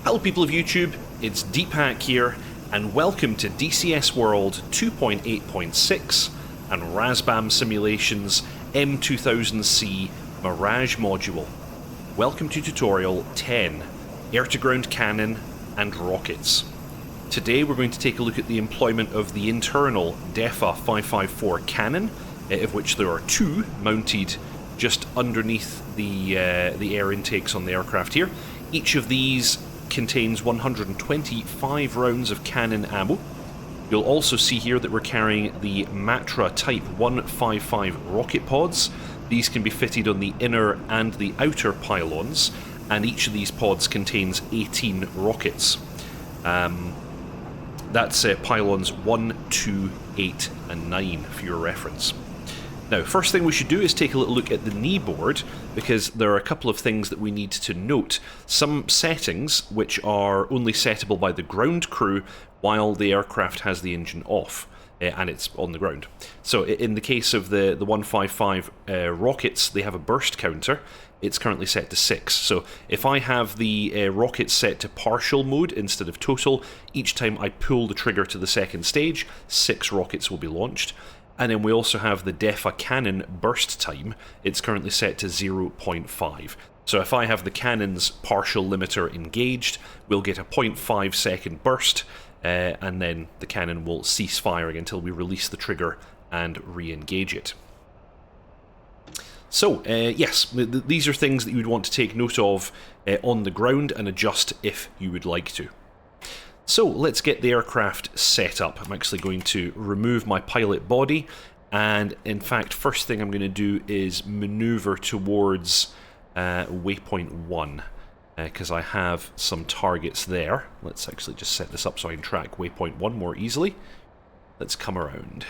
Hello people of YouTube, it's Deepak here, and welcome to DCS World 2.8.6 and Razbam Simulations M2000C Mirage Module. Welcome to Tutorial 10, Air-to-Ground Cannon and Rockets. Today we're going to take a look at the employment of the internal DEFA 554 cannon, of which there are two mounted just underneath the air intakes on the aircraft here. Each of these contains 125 rounds of cannon ammo. You'll also see here that we're carrying the Matra Type 155 rocket pods. These can be fitted on the inner and the outer pylons, and each of these pods contains 18 rockets. That's pylons 1, 2, 8 and 9 for your reference. Now, first thing we should do is take a little look at the knee board, because there are a couple of things that we need to note. Some settings which are only settable by the ground crew while the aircraft has the engine off and it's on the ground. So in the case of the 155 rockets, they have a burst counter. It's currently set to 6. So if I have the rockets set to partial mode instead of total, each time I pull the trigger to the second stage, 6 rockets will be launched. And then we also have the DEFA cannon burst time. It's currently set to 0.5. So if I have the cannon's partial limiter engaged, we'll get a 0.5 second burst, and then the cannon will cease firing until we release the trigger and re-engage it. So, yes, these are things that you would want to take note of on the ground and adjust if you would like to. So let's get the aircraft set up. I'm actually going to remove my pilot body, and in fact first thing I'm going to do is maneuver towards waypoint 1, because I have some targets there. Let's actually just set this up so I can track waypoint 1 more easily. Let's come around.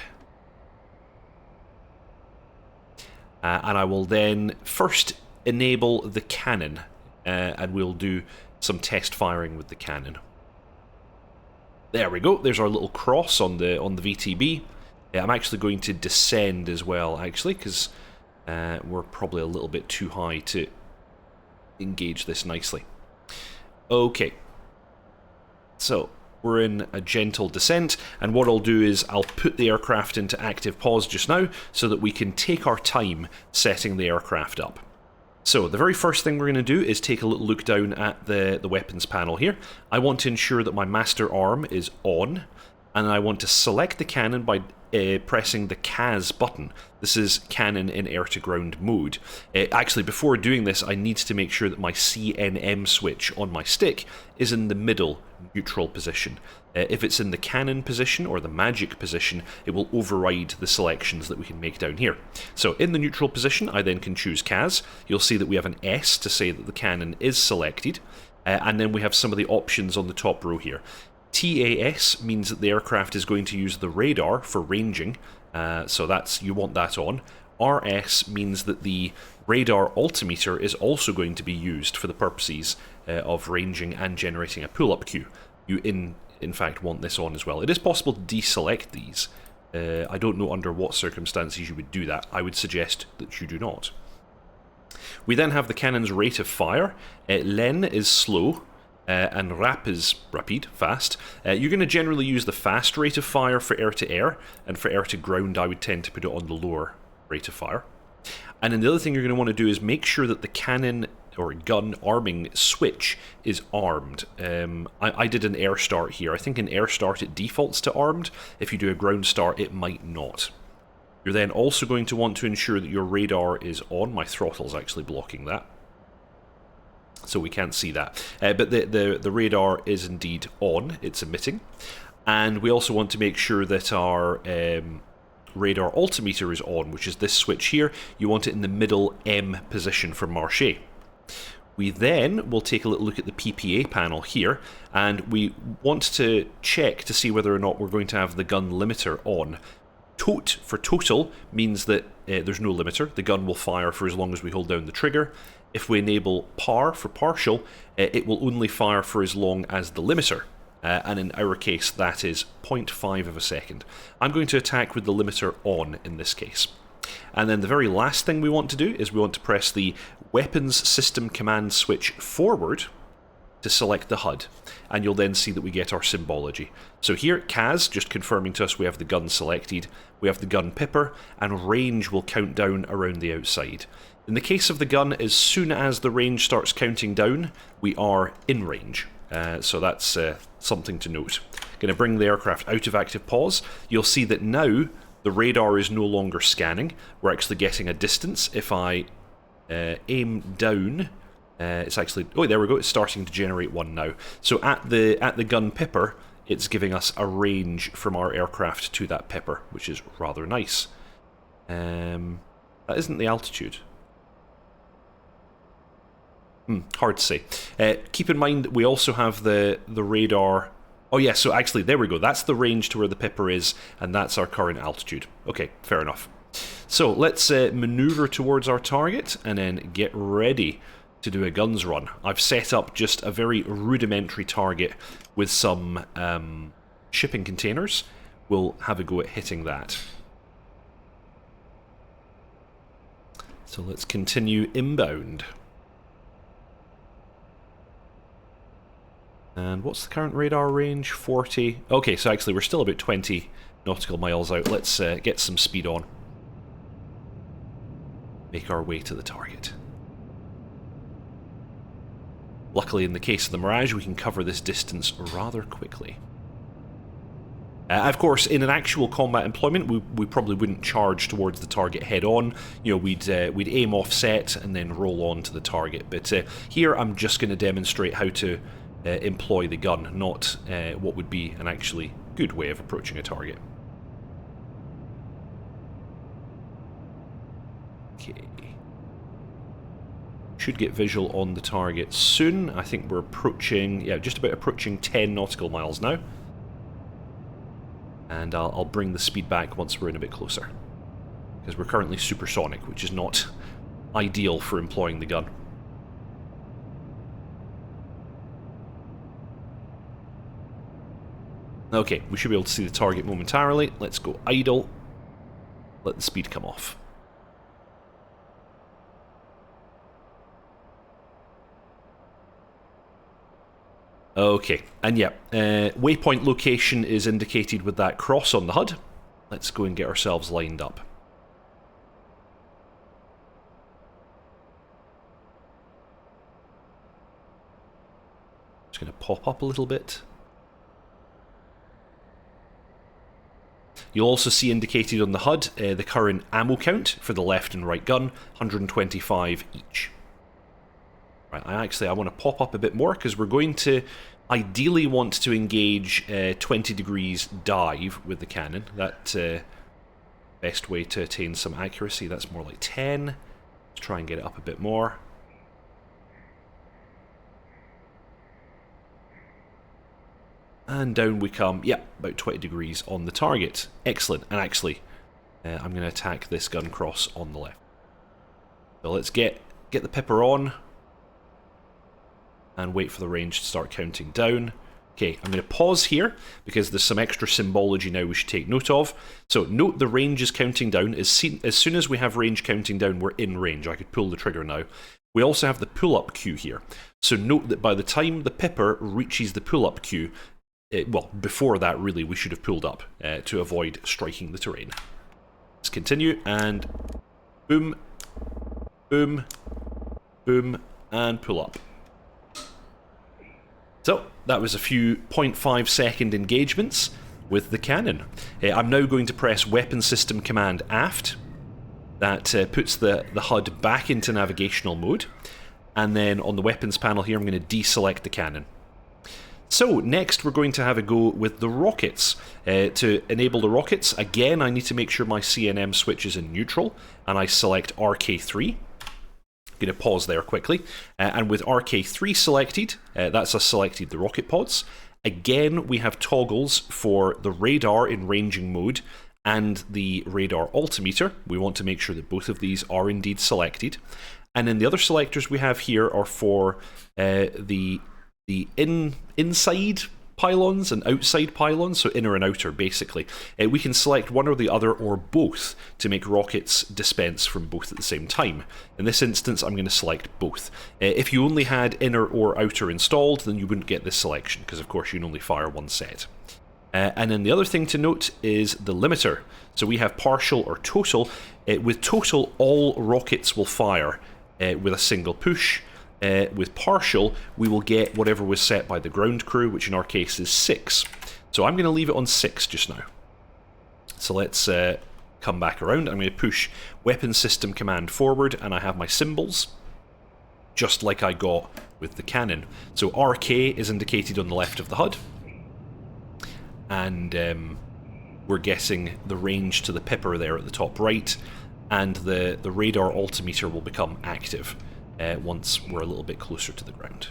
And I will then first enable the cannon, and we'll do some test firing with the cannon. There we go, there's our little cross on the VTB. I'm actually going to descend as well, actually, because we're probably a little bit too high to engage this nicely. Okay, so we're in a gentle descent, and what I'll do is I'll put the aircraft into active pause just now so that we can take our time setting the aircraft up. So the very first thing we're going to do is take a little look down at the weapons panel here. I want to ensure that my master arm is on, and I want to select the cannon by pressing the CAS button. This is cannon in air-to-ground mode. Actually, before doing this, I need to make sure that my CNM switch on my stick is in the middle neutral position. If it's in the cannon position or the magic position, it will override the selections that we can make down here. So in the neutral position, I then can choose CAS. You'll see that we have an S to say that the cannon is selected, and then we have some of the options on the top row here. TAS means that the aircraft is going to use the radar for ranging, so you want that on. RS means that the radar altimeter is also going to be used for the purposes of ranging and generating a pull-up queue. You in fact want this on as well. It is possible to deselect these. I don't know under what circumstances you would do that. I would suggest that you do not. We then have the cannon's rate of fire. LEN is slow, and RAP is rapid, fast. You're going to generally use the fast rate of fire for air-to-air, and for air-to-ground I would tend to put it on the lower rate of fire. And then the other thing you're going to want to do is make sure that the cannon or gun arming switch is armed. I did an air start here. I think in air start it defaults to armed. If you do a ground start, it might not. You're then also going to want to ensure that your radar is on. My throttle's actually blocking that, so we can't see that. But the radar is indeed on. It's emitting. And we also want to make sure that our radar altimeter is on, which is this switch here. You want it in the middle M position for marche. We then will take a little look at the PPA panel here, and we want to check to see whether or not we're going to have the gun limiter on. TOT for total means that there's no limiter. The gun will fire for as long as we hold down the trigger. If we enable PAR for partial, it will only fire for as long as the limiter. And in our case, that is 0.5 of a second. I'm going to attack with the limiter on in this case. And then the very last thing we want to do is we want to press the weapons system command switch forward to select the HUD, and you'll then see that we get our symbology. So here, CAS, just confirming to us we have the gun selected, we have the gun pipper, and range will count down around the outside. In the case of the gun, as soon as the range starts counting down, we are in range. So that's something to note. Going to bring the aircraft out of active pause. You'll see that now the radar is no longer scanning. We're actually getting a distance. If I aim down, it's actually... Oh, there we go. It's starting to generate one now. So at the gun pipper, it's giving us a range from our aircraft to that pipper, which is rather nice. That isn't the altitude. Hard to say. Keep in mind, we also have the radar... Oh yeah, so actually, there we go. That's the range to where the pipper is, and that's our current altitude. Okay, fair enough. So let's maneuver towards our target, and then get ready to do a guns run. I've set up just a very rudimentary target with some shipping containers. We'll have a go at hitting that. So let's continue inbound. And what's the current radar range? 40. Okay, so actually we're still about 20 nautical miles out. Let's get some speed on. Make our way to the target. Luckily, in the case of the Mirage, we can cover this distance rather quickly. Of course, in an actual combat employment, we probably wouldn't charge towards the target head-on. You know, we'd aim offset and then roll on to the target. But here, I'm just going to demonstrate how to employ the gun, not what would be an actually good way of approaching a target. Okay. Should get visual on the target soon. I think we're approaching, yeah, just about approaching 10 nautical miles now. And I'll bring the speed back once we're in a bit closer. Because we're currently supersonic, which is not ideal for employing the gun. Okay, we should be able to see the target momentarily. Let's go idle. Let the speed come off. Okay, and yeah, waypoint location is indicated with that cross on the HUD. Let's go and get ourselves lined up. Just going to pop up a little bit. You'll also see indicated on the HUD the current ammo count for the left and right gun, 125 each. Right, I want to pop up a bit more because we're going to ideally want to engage 20 degrees dive with the cannon. That best way to attain some accuracy. That's more like 10. Let's try and get it up a bit more. And down we come. Yep, about 20 degrees on the target. Excellent. And actually, I'm going to attack this gun cross on the left. So let's get the pipper on. And wait for the range to start counting down. Okay, I'm going to pause here, because there's some extra symbology now we should take note of. So note the range is counting down. As soon as we have range counting down, we're in range. I could pull the trigger now. We also have the pull-up cue here. So note that by the time the pipper reaches the pull-up cue, well, before that, really, we should have pulled up to avoid striking the terrain. Let's continue, and boom, boom, boom, and pull up. So, that was a few 0.5 second engagements with the cannon. I'm now going to press Weapon System Command Aft. That puts the HUD back into navigational mode. And then on the weapons panel here, I'm going to deselect the cannon. So, next we're going to have a go with the rockets. To enable the rockets, again, I need to make sure my CNM switch is in neutral, and I select RK3. I'm going to pause there quickly. And with RK3 selected, that's us selected the rocket pods. Again, we have toggles for the radar in ranging mode and the radar altimeter. We want to make sure that both of these are indeed selected. And then the other selectors we have here are for the inside pylons and outside pylons, so inner and outer basically. We can select one or the other or both to make rockets dispense from both at the same time. In this instance I'm going to select both. If you only had inner or outer installed, then you wouldn't get this selection, because of course you can only fire one set. And then the other thing to note is the limiter. So we have partial or total. With total, all rockets will fire with a single push. With partial, we will get whatever was set by the ground crew, which in our case is 6. So I'm going to leave it on 6 just now. So let's come back around. I'm going to push weapon system command forward, and I have my symbols, just like I got with the cannon. So RK is indicated on the left of the HUD. And we're guessing the range to the pipper there at the top right, and the radar altimeter will become active once we're a little bit closer to the ground.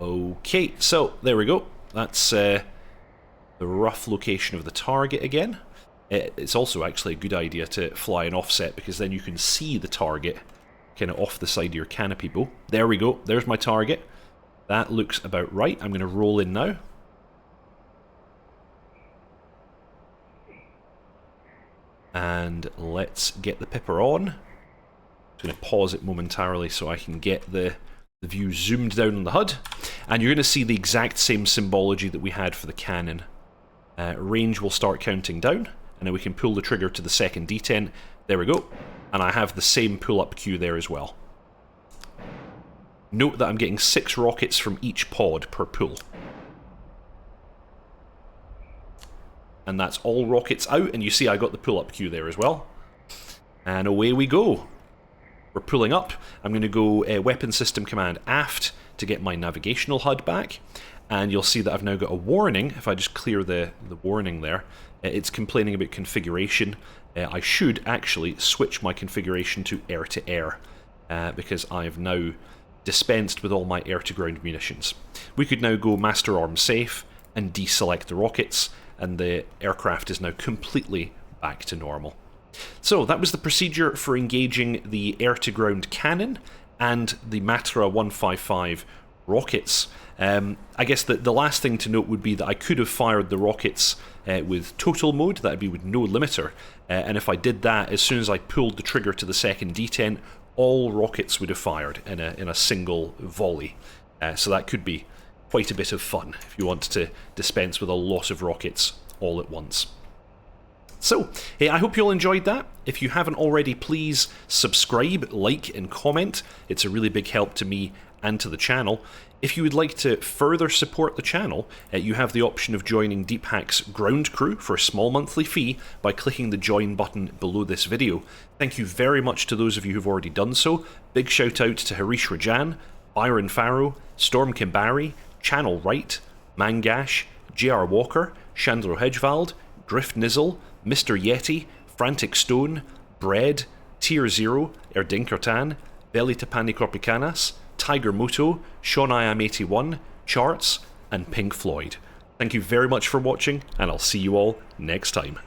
Okay, so there we go. That's the rough location of the target again. It's also actually a good idea to fly an offset, because then you can see the target kind of off the side of your canopy bow. There we go, there's my target. That looks about right. I'm going to roll in now. And let's get the pipper on. I'm going to pause it momentarily so I can get the view zoomed down on the HUD. And you're going to see the exact same symbology that we had for the cannon. Range will start counting down, and then we can pull the trigger to the second detent. There we go. And I have the same pull-up cue there as well. Note that I'm getting 6 rockets from each pod per pull. And that's all rockets out, and you see I got the pull-up cue there as well. And away we go. We're pulling up. I'm going to go weapon system command aft to get my navigational HUD back. And you'll see that I've now got a warning. If I just clear the warning there, it's complaining about configuration. I should actually switch my configuration to air-to-air, because I've now dispensed with all my air-to-ground munitions. We could now go master arm safe and deselect the rockets, and the aircraft is now completely back to normal. So that was the procedure for engaging the air-to-ground cannon and the Matra 155 rockets. I guess the last thing to note would be that I could have fired the rockets with total mode, that would be with no limiter, and if I did that, as soon as I pulled the trigger to the second detent, all rockets would have fired in a single volley. So that could be quite a bit of fun if you want to dispense with a lot of rockets all at once. So, I hope you all enjoyed that. If you haven't already, please subscribe, like, and comment. It's a really big help to me and to the channel. If you would like to further support the channel, you have the option of joining DeepHack's ground crew for a small monthly fee by clicking the join button below this video. Thank you very much to those of you who've already done so. Big shout out to Harish Rajan, Byron Farrow, Storm Kimbari, Channel Wright, Mangash, J.R. Walker, Chandler Hedgevald, Drift Nizzle, Mr. Yeti, Frantic Stone, Bread, Tier Zero, Erdinkertan, Belly Tapani Corpicanas, Tiger Moto, Sean I Am 81, Charts, and Pink Floyd. Thank you very much for watching, and I'll see you all next time.